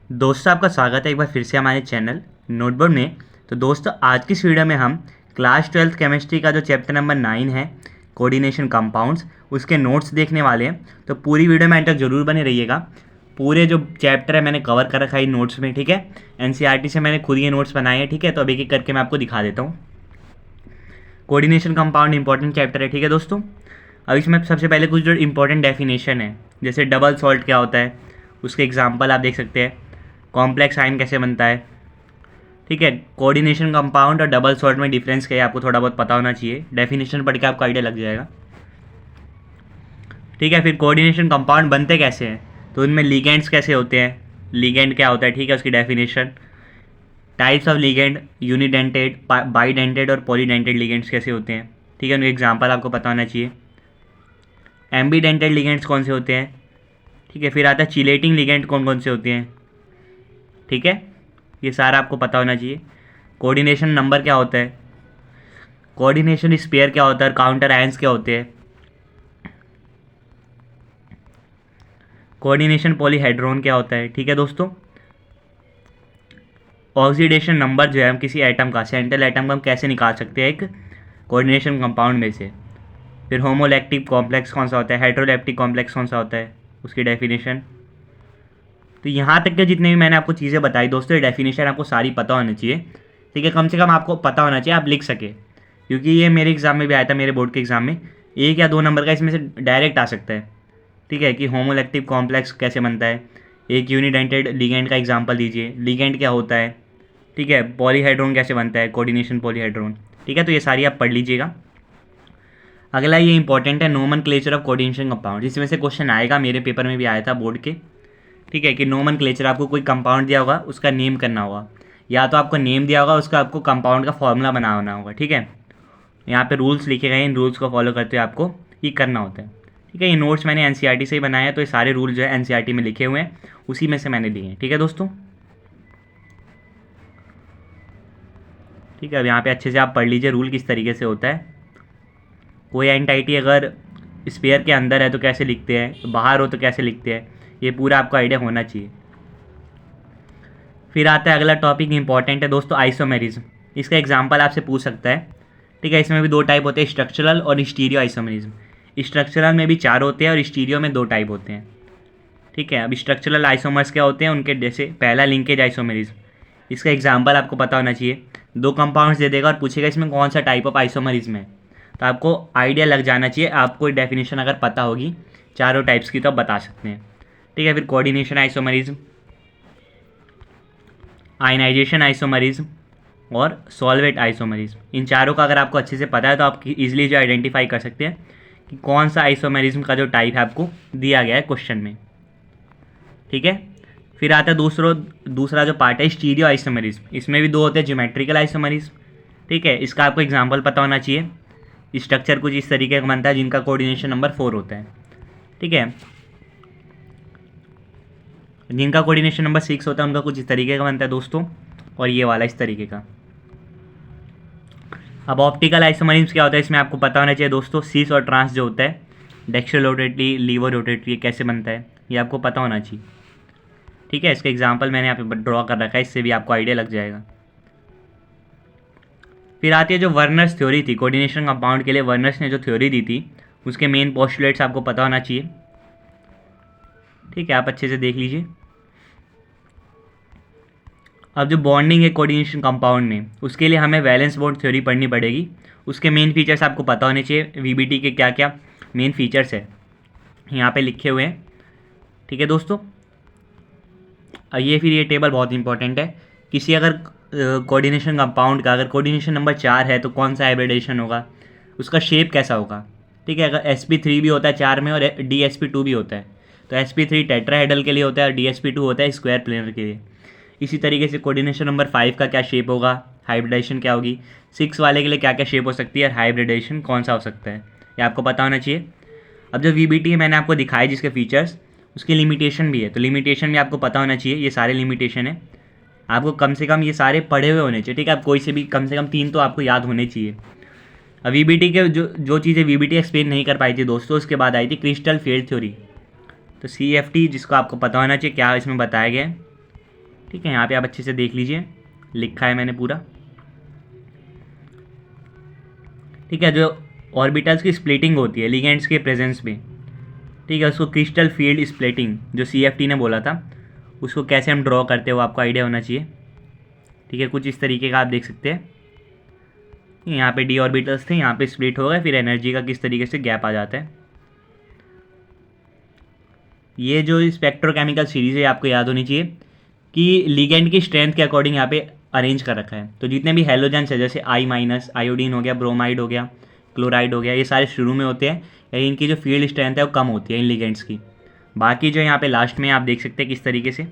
दोस्तों, आपका स्वागत है एक बार फिर से हमारे चैनल नोटबोर्ड में। तो दोस्तों, आज की इस वीडियो में हम क्लास 12th केमिस्ट्री का जो चैप्टर नंबर 9 है, कोऑर्डिनेशन कंपाउंड्स, उसके नोट्स देखने वाले हैं। तो पूरी वीडियो में एंड तक जरूर बने रहिएगा। पूरे जो चैप्टर है मैंने कवर कर रखा है नोट्स में, ठीक है। एनसीईआरटी से मैंने खुद ये नोट्स बनाए हैं, ठीक है। तो अब एक एक करके मैं आपको दिखा देता हूँ। कोऑर्डिनेशन कंपाउंड इंपॉर्टेंट चैप्टर है, ठीक है दोस्तों। अब इसमें सबसे पहले कुछ जो इंपॉर्टेंट डेफिनेशन है, जैसे डबल सॉल्ट क्या होता है, उसके एग्जाम्पल आप देख सकते हैं। कॉम्प्लेक्स आयन कैसे बनता है, ठीक है। कोऑर्डिनेशन कंपाउंड और डबल सॉल्ट में डिफरेंस क्या है आपको थोड़ा बहुत पता होना चाहिए। डेफिनेशन पढ़ के आपको आइडिया लग जाएगा, ठीक है। फिर कोऑर्डिनेशन कंपाउंड बनते कैसे हैं, तो उनमें लिगेंड्स कैसे होते हैं, लिगेंड क्या होता है, ठीक है, उसकी definition. Types of ligand, unidentate, bidentate और पॉलीडेंटेड लिगेंड्स कैसे होते हैं, ठीक है, उनके एग्जाम्पल आपको पता होना चाहिए। एम्बीडेंटेड लिगेंड्स कौन से होते हैं, ठीक है। फिर आता है चिलेटिंग लिगेंड कौन कौन से होते हैं, ठीक है, ये सारा आपको पता होना चाहिए। कोऑर्डिनेशन नंबर क्या होता है, कोऑर्डिनेशन स्पेयर क्या होता है, काउंटर आयंस क्या होते हैं, कोऑर्डिनेशन पॉलीहेड्रोन क्या होता है, ठीक है दोस्तों। ऑक्सीडेशन नंबर जो है हम किसी एटम का, सेंट्रल एटम का हम कैसे निकाल सकते हैं एक कोऑर्डिनेशन कंपाउंड में से। फिर होमोलैक्टिक कॉम्प्लेक्स कौन सा होता है, हेट्रोलैप्टिक कॉम्प्लेक्स कौन सा होता है, उसकी डेफिनेशन। तो यहाँ तक के जितने भी मैंने आपको चीज़ें बताई दोस्तों, ये डेफिनेशन आपको सारी पता होनी चाहिए, ठीक है। कम से कम आपको पता होना चाहिए, आप लिख सके, क्योंकि ये मेरे एग्ज़ाम में भी आया था, मेरे बोर्ड के एग्ज़ाम में 1 या 2 नंबर का इसमें से डायरेक्ट आ सकता है, ठीक है। कि होमोलैक्टिव कॉम्प्लेक्स कैसे बनता है, एक यूनिडेंटेड लिगेंड का एग्जाम्पल दीजिए, लिगेंड क्या होता है, ठीक है। पॉलीहाइड्रोन कैसे बनता है, कोऑर्डिनेशन पॉलीहाइड्रोन, ठीक है। तो ये सारी आप पढ़ लीजिएगा। अगला ये इंपॉर्टेंट है, नोमेनक्लेचर ऑफ कोऑर्डिनेशन कंपाउंड। इसमें से क्वेश्चन आएगा, मेरे पेपर में भी आया था बोर्ड के, ठीक है। कि नोमेनक्लेचर, आपको कोई कंपाउंड दिया होगा, उसका नेम करना होगा, या तो आपको नेम दिया होगा, उसका आपको कंपाउंड का फॉर्मूला बनाना होगा, ठीक है। यहाँ पे रूल्स लिखे गए हैं, इन रूल्स को फॉलो करते हुए आपको ये करना होता है, ठीक है। ये नोट्स मैंने एनसीईआरटी से ही बनाया है, तो ये सारे रूल जो है एनसीईआरटी में लिखे हुए हैं, उसी में से मैंने लिए हैं, ठीक है दोस्तों। ठीक है, अब यहाँ पे अच्छे से आप पढ़ लीजिए रूल किस तरीके से होता है। कोई एंटाइटी अगर स्पेयर के अंदर है तो कैसे लिखते हैं, बाहर हो तो कैसे लिखते हैं, ये पूरा आपको आइडिया होना चाहिए। फिर आता है अगला टॉपिक, इंपॉर्टेंट है दोस्तों, आइसोमेरिज्म। इसका एग्जांपल आपसे पूछ सकता है, ठीक है। इसमें भी 2 टाइप होते हैं, स्ट्रक्चरल और स्टीरियो आइसोमेरिज्म। स्ट्रक्चरल में भी 4 होते हैं और स्टीरियो में 2 टाइप होते हैं, ठीक है। अब स्ट्रक्चरल आइसोमर्स क्या होते हैं, उनके जैसे पहला लिंकेज आइसोमेरिज्म। इसका एग्जाम्पल आपको पता होना चाहिए। 2 कंपाउंड्स दे देगा और पूछेगा इसमें कौन सा टाइप ऑफ आइसोमेरिज्म है, तो आपको आइडिया लग जाना चाहिए। आपको डेफिनेशन अगर पता होगी चारों टाइप्स की तो आप बता सकते हैं, ठीक है। फिर कोऑर्डिनेशन आइसोमेरिज्म, आयनाइजेशन आइसोमरिज्म और सॉल्वेट आइसोमरिज्म। इन चारों का अगर आपको अच्छे से पता है तो आप इजीली जो आइडेंटिफाई कर सकते हैं कि कौन सा आइसोमरिज्म का जो टाइप है आपको दिया गया है क्वेश्चन में, ठीक है। फिर आता है दूसरा जो पार्ट है, स्टीरियो आइसोमरिज्म। इसमें भी 2 होते हैं, ज्योमेट्रिकल आइसोमरिज्म, ठीक है। इसका आपको एग्जाम्पल पता होना चाहिए। स्ट्रक्चर कुछ इस तरीके का बनता है जिनका कोऑर्डिनेशन नंबर 4 होता है, ठीक है। जिनका कोऑर्डिनेशन नंबर 6 होता है उनका कुछ इस तरीके का बनता है दोस्तों, और ये वाला इस तरीके का। अब ऑप्टिकल आइसोमरिज्म क्या होता है, इसमें आपको पता होना चाहिए दोस्तों। सिस और ट्रांस जो होता है, डेक्स्ट्रो रोटेटरी, लीवर रोटेटरी, कैसे बनता है ये आपको पता होना चाहिए, ठीक है। इसका एग्जाम्पल मैंने यहाँ पे ड्रॉ कर रखा है, इससे भी आपको आइडिया लग जाएगा। फिर आती है जो वर्नर्स थ्योरी थी कोऑर्डिनेशन कंपाउंड के लिए, वर्नर्स ने जो थ्योरी दी थी उसके मेन पोस्टुलेट्स आपको पता होना चाहिए, ठीक है। आप अच्छे से देख लीजिए। अब जो बॉन्डिंग है कोऑर्डिनेशन कंपाउंड में, उसके लिए हमें वैलेंस बॉन्ड थ्योरी पढ़नी पड़ेगी। उसके मेन फीचर्स आपको पता होने चाहिए, वीबीटी के क्या क्या मेन फीचर्स है यहाँ पे लिखे हुए हैं, ठीक है दोस्तों। फिर ये टेबल बहुत इंपॉर्टेंट है। किसी अगर कोऑर्डिनेशन कंपाउंड का अगर कोऑर्डिनेशन नंबर 4 है तो कौन सा हाइब्रिडेशन होगा, उसका शेप कैसा होगा, ठीक है। अगर sp3 भी होता है 4 में और dsp2 भी होता है, तो sp3 टेट्राहेड्रल के लिए होता है और dsp2 होता है स्क्वायर प्लेनर के लिए। इसी तरीके से कोऑर्डिनेशन नंबर 5 का क्या शेप होगा, हाइब्रिडेशन क्या होगी, 6 वाले के लिए क्या क्या शेप हो सकती है और हाइब्रिडेशन कौन सा हो सकता है, ये आपको पता होना चाहिए। अब जो वीबीटी है मैंने आपको दिखाया जिसके फीचर्स, उसकी लिमिटेशन भी है, तो लिमिटेशन भी आपको पता होना चाहिए। ये सारे लिमिटेशन है, आपको कम से कम ये सारे पढ़े हुए होने चाहिए, ठीक है। आप कोई से भी कम से कम 3 तो आपको याद होने चाहिए। अब वीबीटी के जो चीज़ें वीबीटी एक्सप्लेन नहीं कर पाई थी दोस्तों, उसके बाद आई थी क्रिस्टल फील्ड थ्योरी। तो CFT जिसको आपको पता होना चाहिए क्या इसमें बताया गया है, ठीक है, यहाँ पे आप अच्छे से देख लीजिए, लिखा है मैंने पूरा। ठीक है, जो ऑर्बिटल्स की स्प्लिटिंग होती है लिगेंड्स के प्रेजेंस में, ठीक है, उसको क्रिस्टल फील्ड स्प्लिटिंग जो CFT ने बोला था, उसको कैसे हम ड्रॉ करते हैं वो आपको आइडिया होना चाहिए। ठीक है, कुछ इस तरीके का आप देख सकते हैं, यहाँ पे d ऑर्बिटल्स थे, यहाँ पे स्प्लिट हो गए, फिर एनर्जी का किस तरीके से गैप आ जाता है। ये जो स्पेक्ट्रोकेमिकल सीरीज़ है आपको याद होनी चाहिए कि लिगेंड की स्ट्रेंथ के अकॉर्डिंग यहाँ पे अरेंज कर रखा है। तो जितने भी हेलोजेंस है जैसे I-, आयोडीन हो गया, ब्रोमाइड हो गया, क्लोराइड हो गया, ये सारे शुरू में होते हैं, या इनकी जो फील्ड स्ट्रेंथ है वो कम होती है इन लिगेंड्स की। बाकी जो यहाँ पे लास्ट में आप देख सकते हैं किस तरीके से।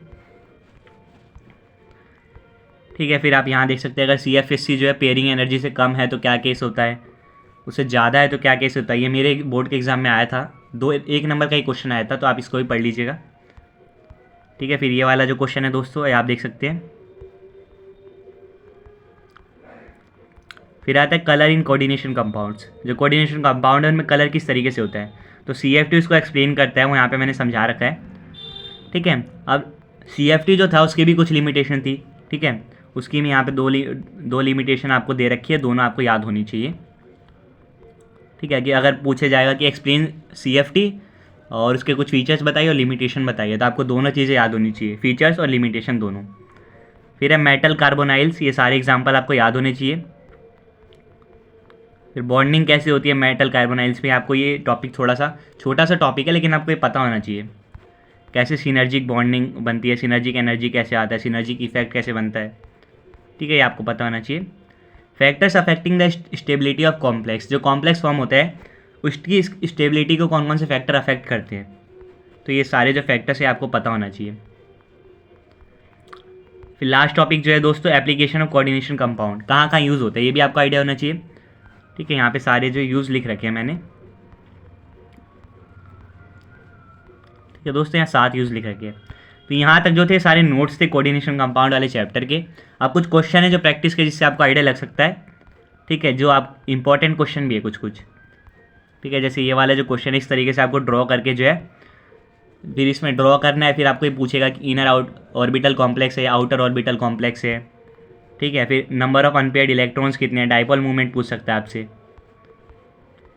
ठीक है, फिर आप यहाँ देख सकते हैं अगर CFSC जो है पेयरिंग एनर्जी से कम है तो क्या केस होता है, उससे ज़्यादा है तो क्या केस होता है। ये मेरे बोर्ड के एग्ज़ाम में आया था, 1 नंबर का ही क्वेश्चन आया था, तो आप इसको भी पढ़ लीजिएगा। ठीक है, फिर ये वाला जो क्वेश्चन है दोस्तों आप देख सकते हैं। फिर आता है कलर इन कोऑर्डिनेशन कंपाउंड्स। जो कोऑर्डिनेशन कंपाउंड है उनमें कलर किस तरीके से होता है, तो CFT उसको एक्सप्लेन करता है, वो यहाँ पे मैंने समझा रखा है। ठीक है, अब CFT जो था उसकी भी कुछ लिमिटेशन थी। ठीक है, उसकी मैं यहाँ पे दो लिमिटेशन आपको दे रखी है, दोनों आपको याद होनी चाहिए। ठीक है, कि अगर पूछे जाएगा कि एक्सप्लेन CFT और उसके कुछ फीचर्स बताइए और लिमिटेशन बताइए, तो आपको दोनों चीज़ें याद होनी चाहिए, फीचर्स और लिमिटेशन दोनों। फिर है मेटल कार्बोनाइल्स, ये सारे एग्जाम्पल आपको याद होने चाहिए। फिर बॉन्डिंग कैसे होती है मेटल कार्बोनाइल्स पे, आपको ये टॉपिक थोड़ा सा छोटा सा टॉपिक है लेकिन आपको ये पता होना चाहिए। कैसे सिनर्जिक बॉन्डिंग बनती है, सिनर्जिक एनर्जी कैसे आता है, सिनर्जिक इफेक्ट कैसे बनता है। ठीक है, ये आपको पता होना चाहिए। Factors affecting the stability of complex, जो कॉम्प्लेक्स फॉर्म होता है उसकी स्टेबिलिटी को कौन कौन से फैक्टर अफेक्ट करते हैं, तो ये सारे जो फैक्टर्स है आपको पता होना चाहिए। फिर लास्ट टॉपिक जो है दोस्तों एप्लीकेशन ऑफ कोऑर्डिनेशन कंपाउंड, कहाँ कहाँ यूज़ होता है ये भी आपको आइडिया होना चाहिए। ठीक है, यहाँ पे सारे जो यूज़ लिख रखे हैं मैंने। ठीक है दोस्तों, यहाँ 7 यूज़ लिख रखे हैं। तो यहाँ तक जो थे सारे नोट्स थे कोऑर्डिनेशन कंपाउंड वाले चैप्टर के। अब कुछ क्वेश्चन है जो प्रैक्टिस के जिससे आपको आइडिया लग सकता है। ठीक है, जो आप इंपॉर्टेंट क्वेश्चन भी है कुछ। ठीक है, जैसे ये वाला जो क्वेश्चन है इस तरीके से आपको ड्रॉ करके जो है फिर इसमें ड्रॉ करना है। फिर आपको ये पूछेगा कि इनर आउट ऑर्बिटल कॉम्प्लेक्स है या आउटर ऑर्बिटल कॉम्प्लेक्स है। ठीक है, फिर नंबर ऑफ अनपेयर्ड इलेक्ट्रॉन्स कितने हैं, डाइपोल मूवमेंट पूछ सकता है आपसे।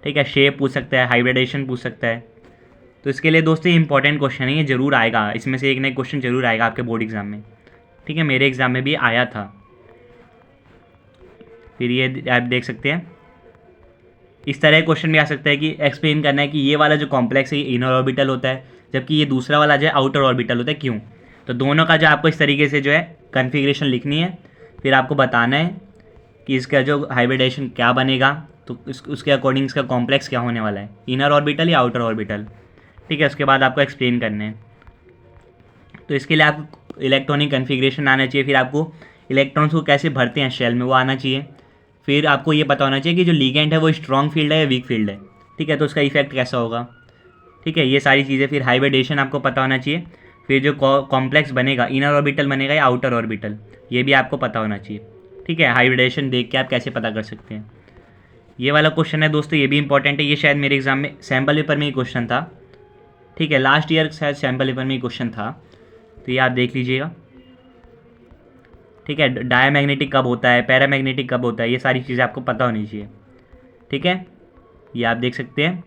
ठीक है, शेप पूछ सकता है, हाइब्रिडेशन पूछ सकता है। तो इसके लिए दोस्तों ये इंपॉर्टेंट क्वेश्चन है, ये जरूर आएगा, इसमें से एक ना एक क्वेश्चन जरूर आएगा आपके बोर्ड एग्जाम में। ठीक है, मेरे एग्जाम में भी आया था। फिर ये आप देख सकते हैं इस तरह क्वेश्चन भी आ सकता है कि एक्सप्लेन करना है कि ये वाला जो कॉम्प्लेक्स है ये इनर ऑर्बिटल होता है जबकि ये दूसरा वाला जो है आउटर ऑर्बिटल होता है, क्यों। तो दोनों का जो आपको इस तरीके से जो है कन्फिग्रेशन लिखनी है, फिर आपको बताना है कि इसका जो हाइब्रिडेशन क्या बनेगा, तो उसके अकॉर्डिंग इसका कॉम्प्लेक्स क्या होने वाला है, इनर ऑर्बिटल या आउटर ऑर्बिटल। ठीक है, उसके बाद आपको एक्सप्लेन करना है। तो इसके लिए आपको इलेक्ट्रॉनिक कन्फिग्रेशन आना चाहिए, फिर आपको इलेक्ट्रॉन्स को कैसे भरते हैं शेल में वो आना चाहिए। फिर आपको ये पता होना चाहिए कि जो लिगेंड है वो स्ट्रॉन्ग फील्ड है या वीक फील्ड है। ठीक है, तो उसका इफेक्ट कैसा होगा। ठीक है, ये सारी चीज़ें। फिर हाइब्रिडेशन आपको पता होना चाहिए। फिर जो कॉम्प्लेक्स बनेगा इनर ऑर्बिटल बनेगा या आउटर ऑर्बिटल, ये भी आपको पता होना चाहिए। ठीक है, हाइब्रिडेशन देख के आप कैसे पता कर सकते हैं। ये वाला क्वेश्चन है दोस्तों, ये भी इंपॉर्टेंट है, ये शायद मेरे एग्जाम में सैम्पल पेपर में ही क्वेश्चन था। ठीक है, लास्ट ईयर शायद सैम्पल पेपर में ही क्वेश्चन था, तो ये आप देख लीजिएगा। ठीक है, डायमैग्नेटिक कब होता है, पैरामैग्नेटिक कब होता है, ये सारी चीज़ें आपको पता होनी चाहिए। ठीक है, ये आप देख सकते हैं।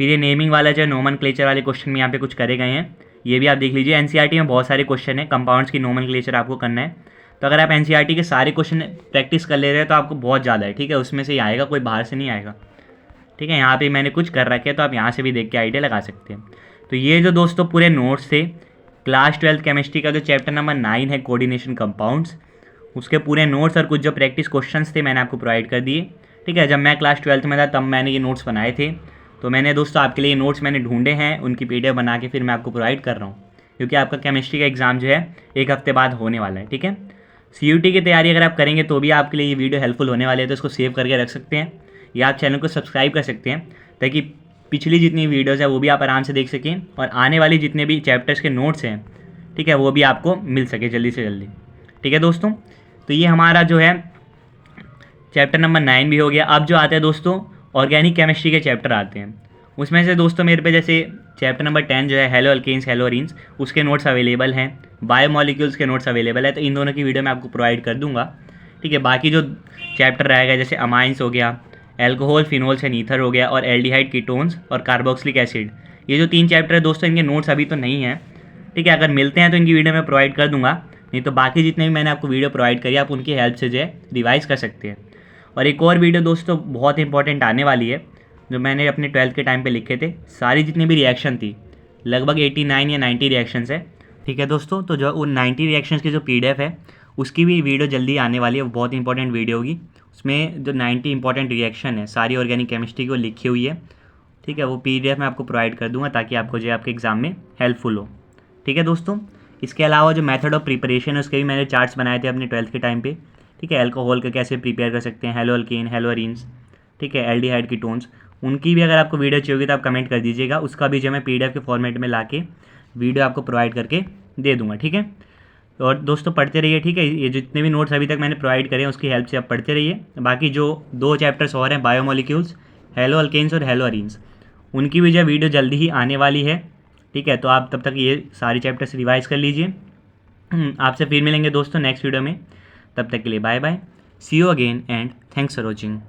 फिर ये नेमिंग वाला जो है नोमेनक्लेचर वाले क्वेश्चन में यहाँ पे कुछ करे गए हैं, ये भी आप देख लीजिए। एनसीईआरटी में बहुत सारे क्वेश्चन है, कंपाउंड्स की नोमेनक्लेचर आपको करना है। तो अगर आप एनसीईआरटी के सारे क्वेश्चन प्रैक्टिस कर ले रहे हैं तो आपको बहुत ज़्यादा है। ठीक है, उसमें से ही आएगा, कोई बाहर से नहीं आएगा। ठीक है, यहाँ पे मैंने कुछ कर रखे हैं तो आप यहाँ से भी देख के आइडिया लगा सकते हैं। तो ये जो दोस्तों पूरे नोट्स थे क्लास 12 केमिस्ट्री का जो चैप्टर नंबर 9 है कोऑर्डिनेशन कंपाउंड्स, उसके पूरे नोट्स और कुछ जो प्रैक्टिस क्वेश्चंस थे मैंने आपको प्रोवाइड कर दिए। ठीक है, जब मैं क्लास 12 में था तब मैंने ये नोट्स बनाए थे, तो मैंने दोस्तों आपके लिए नोट्स मैंने ढूंढे हैं, उनकी PDF बना के फिर मैं आपको प्रोवाइड कर रहा हूँ, क्योंकि आपका केमिस्ट्री का एग्ज़ाम जो है 1 हफ्ते बाद होने वाला है। ठीक है, CUT की तैयारी अगर आप करेंगे तो भी आपके लिए ये वीडियो हेल्पफुल होने वाले है, तो इसको सेव करके रख सकते हैं या आप चैनल को सब्सक्राइब कर सकते हैं ताकि पिछली जितनी वीडियोज़ है वो भी आप आराम से देख सकें और आने वाली जितने भी चैप्टर्स के नोट्स हैं, ठीक है, वो भी आपको मिल सके जल्दी से जल्दी। ठीक है दोस्तों, तो ये हमारा जो है चैप्टर नंबर 9 भी हो गया। अब जो आते हैं दोस्तों ऑर्गेनिक केमिस्ट्री के चैप्टर आते हैं, उसमें से दोस्तों मेरे पे जैसे चैप्टर नंबर 10 जो है हेलो अल्केन्स हेलो अरीन्स, उसके नोट्स अवेलेबल हैं। बायोमोलिक्यूल्स के नोट्स अवेलेबल है, तो इन दोनों की वीडियो मैं आपको प्रोवाइड कर दूंगा। ठीक है, बाकी जो चैप्टर रहेगा जैसे अमाइंस हो गया, एल्कोहल, फिनोल्स एंड ईथर हो गया, और एल्डिहाइड कीटोन्स और कार्बोक्सिलिक एसिड, ये जो 3 चैप्टर है दोस्तों, इनके नोट्स अभी तो नहीं है। ठीक है, अगर मिलते हैं तो इनकी वीडियो मैं प्रोवाइड कर दूंगा, नहीं तो बाकी जितने भी मैंने आपको वीडियो प्रोवाइड करी आप उनकी हेल्प से जो है रिवाइज़ कर सकते हैं। और एक और वीडियो दोस्तों बहुत इंपॉर्टेंट आने वाली है, जो मैंने अपने 12th के टाइम पे लिखे थे, सारी जितनी भी रिएक्शन थी, लगभग 89 या 90 रिएक्शंस है। ठीक है दोस्तों, तो जो उन 90 रिएक्शंस की जो PDF है उसकी भी वीडियो जल्दी आने वाली है, वो बहुत इंपॉर्टेंट वीडियो होगी। उसमें जो 90 इंपॉर्टेंट रिएक्शन है सारी ऑर्गेनिक केमिस्ट्री की वो लिखी हुई है। ठीक है, वो PDF मैं आपको प्रोवाइड कर दूंगा ताकि आपको जो है आपके एग्ज़ाम में हेल्पफुल हो। ठीक है दोस्तों, इसके अलावा जो मेथड ऑफ प्रिपरेशन है उसके भी मैंने चार्ट्स बनाए थे अपने 12th के टाइम पे। ठीक है, अल्कोहल का कैसे प्रिपेयर कर सकते हैं, हेलो अल्केन, हेलो अरीन्स, ठीक है, एल्डिहाइड कीटोन्स, उनकी भी अगर आपको वीडियो चाहिए होगी तो आप कमेंट कर दीजिएगा, उसका भी जो मैं PDF के फॉर्मेट में ला के वीडियो आपको प्रोवाइड करके दे दूँगा। ठीक है, और दोस्तों पढ़ते रहिए। ठीक है, ये जितने भी नोट्स अभी तक मैंने प्रोवाइड करे हैं उसकी हेल्प से आप पढ़ते रहिए। बाकी जो 2 चैप्टर्स और हैं, बायोमोलिक्यूल्स, हेलो अल्केन्स और हेलो अरीन्स, उनकी भी जो वीडियो जल्दी ही आने वाली है। ठीक है, तो आप तब तक ये सारी चैप्टर्स रिवाइज कर लीजिए। आपसे फिर मिलेंगे दोस्तों नेक्स्ट वीडियो में, तब तक के लिए bye bye, see you again and thanks for watching.